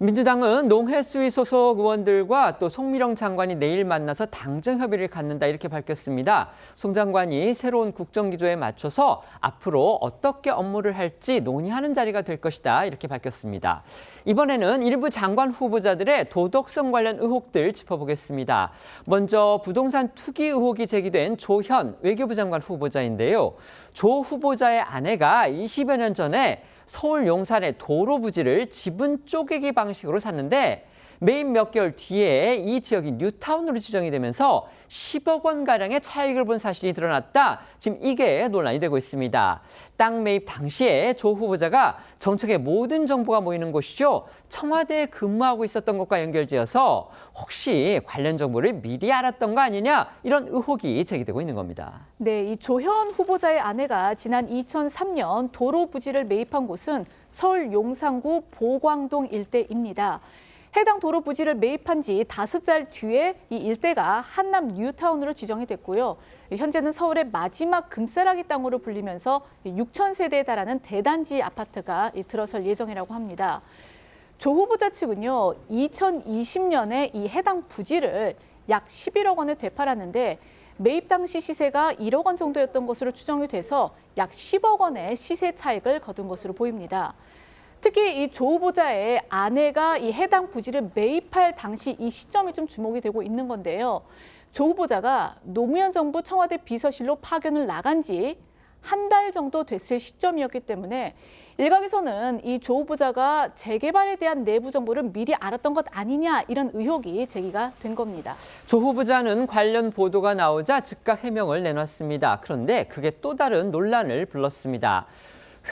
민주당은 농해수위 소속 의원들과 또 송미령 장관이 내일 만나서 당정 협의를 갖는다 이렇게 밝혔습니다. 송 장관이 새로운 국정기조에 맞춰서 앞으로 어떻게 업무를 할지 논의하는 자리가 될 것이다 이렇게 밝혔습니다. 이번에는 일부 장관 후보자들의 도덕성 관련 의혹들 짚어보겠습니다. 먼저 부동산 투기 의혹이 제기된 조현 외교부 장관 후보자인데요. 조 후보자의 아내가 20여 년 전에 서울 용산의 도로 부지를 지분 쪼개기 방식으로 샀는데 매입 몇 개월 뒤에 이 지역이 뉴타운으로 지정이 되면서 10억 원가량의 차익을 본 사실이 드러났다. 지금 이게 논란이 되고 있습니다. 땅 매입 당시에 조 후보자가 정책의 모든 정보가 모이는 곳이죠. 청와대에 근무하고 있었던 것과 연결지어서 혹시 관련 정보를 미리 알았던 거 아니냐 이런 의혹이 제기되고 있는 겁니다. 네, 이 조현 후보자의 아내가 지난 2003년 도로 부지를 매입한 곳은 서울 용산구 보광동 일대입니다. 해당 도로 부지를 매입한 지 5달 뒤에 이 일대가 한남 뉴타운으로 지정이 됐고요. 현재는 서울의 마지막 금싸라기 땅으로 불리면서 6천 세대에 달하는 대단지 아파트가 들어설 예정이라고 합니다. 조 후보자 측은요, 2020년에 이 해당 부지를 약 11억 원에 되팔았는데 매입 당시 시세가 1억 원 정도였던 것으로 추정이 돼서 약 10억 원의 시세 차익을 거둔 것으로 보입니다. 특히 이 조 후보자의 아내가 이 해당 부지를 매입할 당시 이 시점이 좀 주목이 되고 있는 건데요. 조 후보자가 노무현 정부 청와대 비서실로 파견을 나간 지 한 달 정도 됐을 시점이었기 때문에 일각에서는 이 조 후보자가 재개발에 대한 내부 정보를 미리 알았던 것 아니냐 이런 의혹이 제기가 된 겁니다. 조 후보자는 관련 보도가 나오자 즉각 해명을 내놨습니다. 그런데 그게 또 다른 논란을 불렀습니다.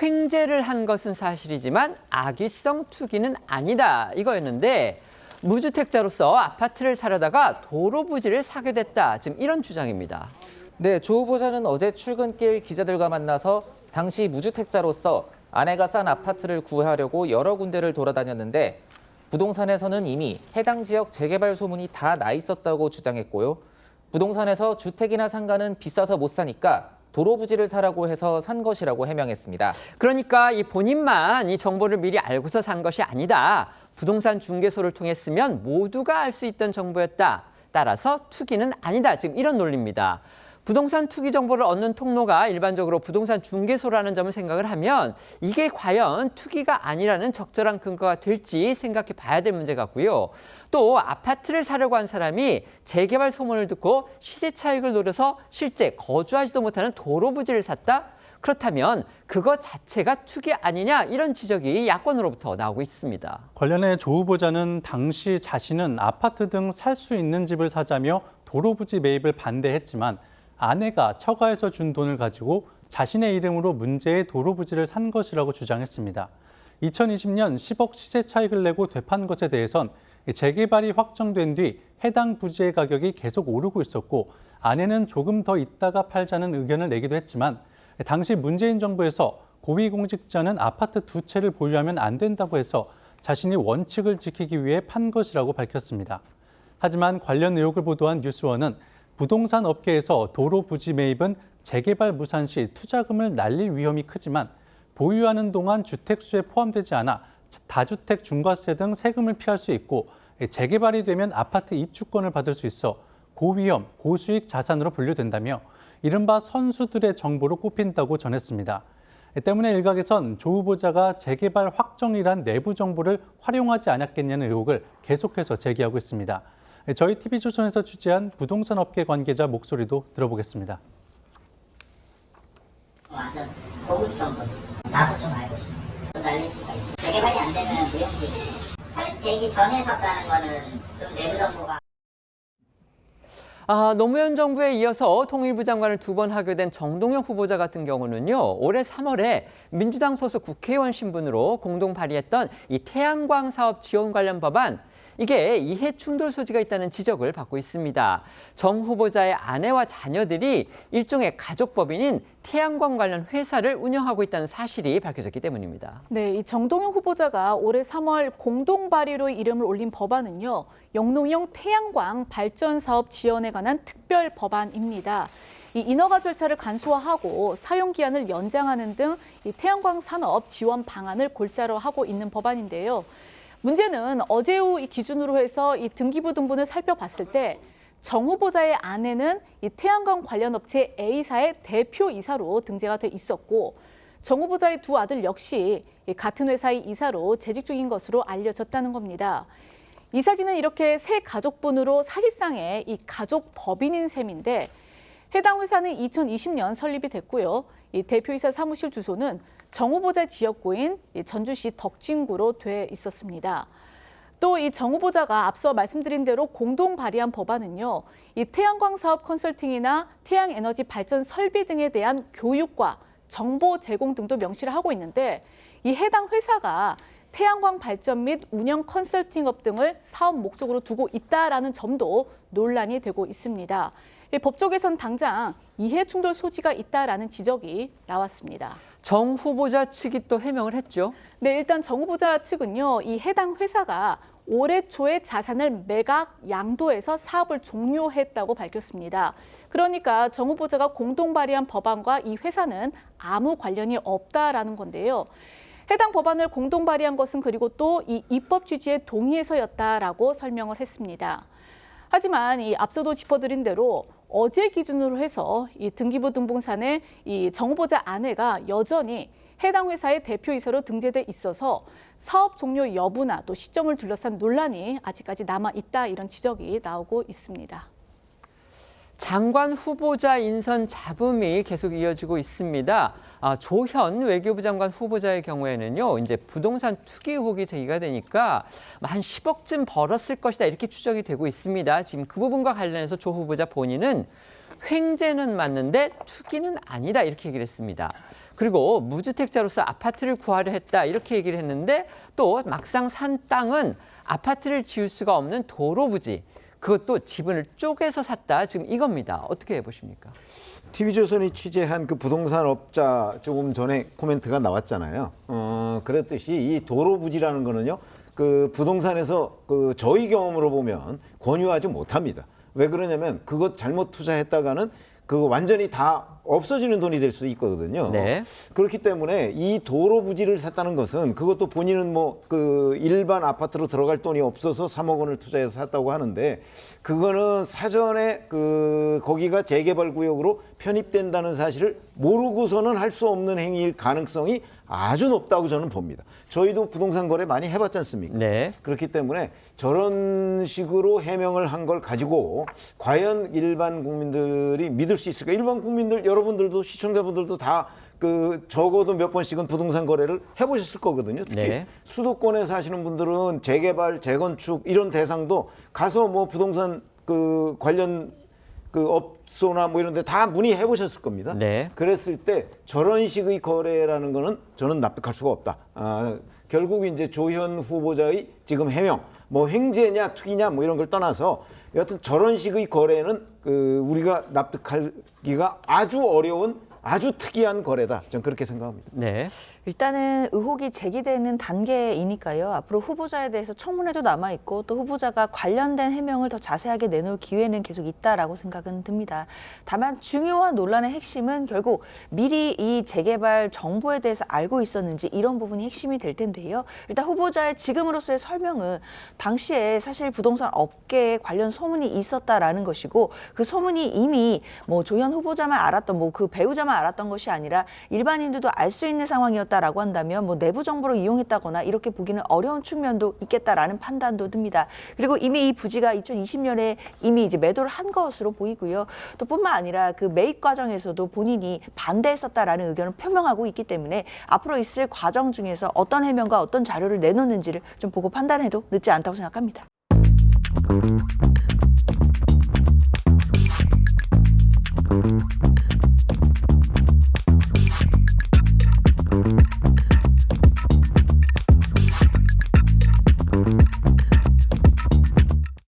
횡재를 한 것은 사실이지만 악의성 투기는 아니다 이거였는데 무주택자로서 아파트를 사려다가 도로 부지를 사게 됐다. 지금 이런 주장입니다. 네, 조 후보자는 어제 출근길 기자들과 만나서 당시 무주택자로서 아내가 싼 아파트를 구하려고 여러 군데를 돌아다녔는데 부동산에서는 이미 해당 지역 재개발 소문이 다 나 있었다고 주장했고요. 부동산에서 주택이나 상가는 비싸서 못 사니까 도로 부지를 사라고 해서 산 것이라고 해명했습니다. 그러니까 이 본인만 이 정보를 미리 알고서 산 것이 아니다. 부동산 중개소를 통했으면 모두가 알 수 있던 정보였다. 따라서 투기는 아니다. 지금 이런 논리입니다. 부동산 투기 정보를 얻는 통로가 일반적으로 부동산 중개소라는 점을 생각을 하면 이게 과연 투기가 아니라는 적절한 근거가 될지 생각해 봐야 될 문제 같고요. 또 아파트를 사려고 한 사람이 재개발 소문을 듣고 시세 차익을 노려서 실제 거주하지도 못하는 도로 부지를 샀다? 그렇다면 그것 자체가 투기 아니냐 이런 지적이 야권으로부터 나오고 있습니다. 관련해 조 후보자는 당시 자신은 아파트 등 살 수 있는 집을 사자며 도로 부지 매입을 반대했지만 아내가 처가에서 준 돈을 가지고 자신의 이름으로 문제의 도로 부지를 산 것이라고 주장했습니다. 2020년 10억 시세 차익을 내고 되판 것에 대해선 재개발이 확정된 뒤 해당 부지의 가격이 계속 오르고 있었고 아내는 조금 더 있다가 팔자는 의견을 내기도 했지만 당시 문재인 정부에서 고위공직자는 아파트 2채를 보유하면 안 된다고 해서 자신이 원칙을 지키기 위해 판 것이라고 밝혔습니다. 하지만 관련 의혹을 보도한 뉴스원은 부동산 업계에서 도로 부지 매입은 재개발 무산 시 투자금을 날릴 위험이 크지만 보유하는 동안 주택수에 포함되지 않아 다주택 중과세 등 세금을 피할 수 있고 재개발이 되면 아파트 입주권을 받을 수 있어 고위험, 고수익 자산으로 분류된다며 이른바 선수들의 정보로 꼽힌다고 전했습니다. 때문에 일각에선 조 후보자가 재개발 확정이란 내부 정보를 활용하지 않았겠냐는 의혹을 계속해서 제기하고 있습니다. 저희 TV조선에서 취재한 부동산 업계 관계자 목소리도 들어보겠습니다. 완전 고급 정보 나도 좀 알고 싶어. 날릴 수가 있어. 재개발이 안 되면 무용지. 사립되기 전에 샀다는 거는 좀 내부 정보가. 노무현 정부에 이어서 통일부 장관을 2번 하게 된 정동영 후보자 같은 경우는요. 올해 3월에 민주당 소속 국회의원 신분으로 공동 발의했던 이 태양광 사업 지원 관련 법안 이게 이해 충돌 소지가 있다는 지적을 받고 있습니다. 정 후보자의 아내와 자녀들이 일종의 가족법인인 태양광 관련 회사를 운영하고 있다는 사실이 밝혀졌기 때문입니다. 네, 이 정동영 후보자가 올해 3월 공동 발의로 이름을 올린 법안은요. 영농형 태양광 발전 사업 지원에 관한 특별 법안입니다. 이 인허가 절차를 간소화하고 사용 기한을 연장하는 등 이 태양광 산업 지원 방안을 골자로 하고 있는 법안인데요. 문제는 어제 오후 이 기준으로 해서 이 등기부 등본을 살펴봤을 때 정 후보자의 아내는 이 태양광 관련 업체 A사의 대표이사로 등재가 돼 있었고 정 후보자의 두 아들 역시 같은 회사의 이사로 재직 중인 것으로 알려졌다는 겁니다. 이 사진은 이렇게 세 가족분으로 사실상의 이 가족 법인인 셈인데 해당 회사는 2020년 설립이 됐고요. 이 대표이사 사무실 주소는 정 후보자 지역구인 전주시 덕진구로 돼 있었습니다. 또 이 정 후보자가 앞서 말씀드린 대로 공동 발의한 법안은요. 이 태양광 사업 컨설팅이나 태양에너지 발전 설비 등에 대한 교육과 정보 제공 등도 명시를 하고 있는데 이 해당 회사가 태양광 발전 및 운영 컨설팅업 등을 사업 목적으로 두고 있다라는 점도 논란이 되고 있습니다. 법조계선 당장 이해 충돌 소지가 있다라는 지적이 나왔습니다. 정 후보자 측이 또 해명을 했죠. 네, 일단 정 후보자 측은요, 이 해당 회사가 올해 초에 자산을 매각 양도해서 사업을 종료했다고 밝혔습니다. 그러니까 정 후보자가 공동 발의한 법안과 이 회사는 아무 관련이 없다라는 건데요. 해당 법안을 공동 발의한 것은 그리고 또 이 입법 취지에 동의해서였다라고 설명을 했습니다. 하지만 이 앞서도 짚어드린 대로 어제 기준으로 해서 이 등기부 등본상에 이 정 후보자 아내가 여전히 해당 회사의 대표이사로 등재돼 있어서 사업 종료 여부나 또 시점을 둘러싼 논란이 아직까지 남아 있다 이런 지적이 나오고 있습니다. 장관 후보자 인선 잡음이 계속 이어지고 있습니다. 조현 외교부 장관 후보자의 경우에는요, 이제 부동산 투기 의혹이 제기가 되니까 한 10억쯤 벌었을 것이다 이렇게 추정이 되고 있습니다. 지금 그 부분과 관련해서 조 후보자 본인은 횡재는 맞는데 투기는 아니다 이렇게 얘기를 했습니다. 그리고 무주택자로서 아파트를 구하려 했다 이렇게 얘기를 했는데 또 막상 산 땅은 아파트를 지을 수가 없는 도로 부지. 그것도 지분을 쪼개서 샀다. 지금 이겁니다. 어떻게 보십니까? TV조선이 취재한 그 부동산 업자 조금 전에 코멘트가 나왔잖아요. 그랬듯이 이 도로 부지라는 거는요, 그 부동산에서 그 저희 경험으로 보면 권유하지 못합니다. 왜 그러냐면 그것 잘못 투자했다가는 그거 완전히 다 없어지는 돈이 될 수 있거든요. 네. 그렇기 때문에 이 도로 부지를 샀다는 것은 그것도 본인은 뭐 그 일반 아파트로 들어갈 돈이 없어서 3억 원을 투자해서 샀다고 하는데 그거는 사전에 그 거기가 재개발 구역으로 편입된다는 사실을 모르고서는 할 수 없는 행위일 가능성이 아주 높다고 저는 봅니다. 저희도 부동산 거래 많이 해봤지 않습니까? 네. 그렇기 때문에 저런 식으로 해명을 한 걸 가지고 과연 일반 국민들이 믿을 수 있을까? 일반 국민들 여러분들도 시청자분들도 다 그 적어도 몇 번씩은 부동산 거래를 해보셨을 거거든요. 특히 네. 수도권에 사시는 분들은 재개발, 재건축 이런 대상도 가서 뭐 부동산 그 관련 그 업소나 뭐 이런 데 다 문의해 보셨을 겁니다. 네. 그랬을 때 저런 식의 거래라는 거는 저는 납득할 수가 없다. 결국 이제 조현 후보자의 지금 해명, 뭐 횡재냐 투기냐 뭐 이런 걸 떠나서 여하튼 저런 식의 거래는 그 우리가 납득하기가 아주 어려운 아주 특이한 거래다. 저는 그렇게 생각합니다. 네. 일단은 의혹이 제기되는 단계이니까요. 앞으로 후보자에 대해서 청문회도 남아있고 또 후보자가 관련된 해명을 더 자세하게 내놓을 기회는 계속 있다라고 생각은 듭니다. 다만 중요한 논란의 핵심은 결국 미리 이 재개발 정보에 대해서 알고 있었는지 이런 부분이 핵심이 될 텐데요. 일단 후보자의 지금으로서의 설명은 당시에 사실 부동산 업계에 관련 소문이 있었다라는 것이고 그 소문이 이미 뭐 조현 후보자만 알았던 뭐 그 배우자만 알았던 것이 아니라 일반인들도 알 수 있는 상황이었다라고 한다면 뭐 내부 정보로 이용했다거나 이렇게 보기는 어려운 측면도 있겠다라는 판단도 듭니다. 그리고 이미 이 부지가 2020년에 이미 이제 매도를 한 것으로 보이고요. 또 뿐만 아니라 그 매입 과정에서도 본인이 반대했었다라는 의견을 표명하고 있기 때문에 앞으로 있을 과정 중에서 어떤 해명과 어떤 자료를 내놓는지를 좀 보고 판단해도 늦지 않다고 생각합니다.